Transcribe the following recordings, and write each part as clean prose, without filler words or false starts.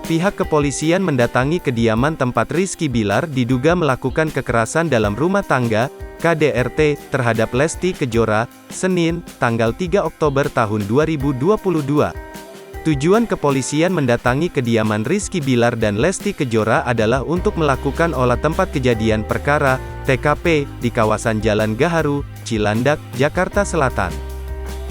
Pihak kepolisian mendatangi kediaman tempat Rizky Bilar diduga melakukan kekerasan dalam rumah tangga, KDRT, terhadap Lesti Kejora, Senin, tanggal 3 Oktober tahun 2022. Tujuan kepolisian mendatangi kediaman Rizky Bilar dan Lesti Kejora adalah untuk melakukan olah tempat kejadian perkara, TKP, di kawasan Jalan Gaharu, Cilandak, Jakarta Selatan.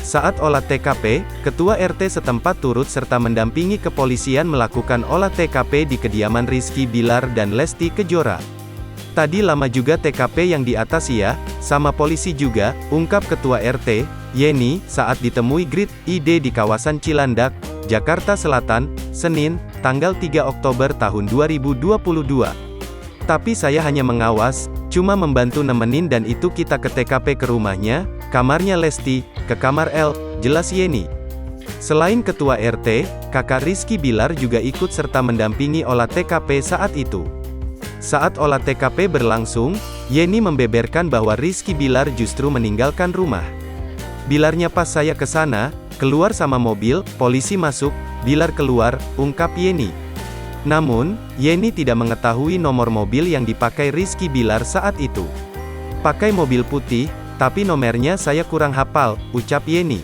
Saat olah TKP, Ketua RT setempat turut serta mendampingi kepolisian melakukan olah TKP di kediaman Rizky Bilar dan Lesti Kejora. Tadi lama juga TKP yang di atas ya, sama polisi juga, ungkap Ketua RT, Yeni, saat ditemui Grid ID di kawasan Cilandak, Jakarta Selatan, Senin, tanggal 3 Oktober tahun 2022. Tapi saya hanya mengawas, cuma membantu nemenin dan itu kita ke TKP ke rumahnya, kamarnya Lesti, ke kamar L, jelas Yeni. Selain Ketua RT, kakak Rizky Bilar juga ikut serta mendampingi olah TKP saat itu. Saat olah TKP berlangsung, Yeni membeberkan bahwa Rizky Bilar justru meninggalkan rumah. Bilarnya pas saya ke sana, keluar sama mobil, polisi masuk, Bilar keluar, ungkap Yeni. Namun, Yeni tidak mengetahui nomor mobil yang dipakai Rizky Bilar saat itu. Pakai mobil putih, tapi nomornya saya kurang hafal, ucap Yeni.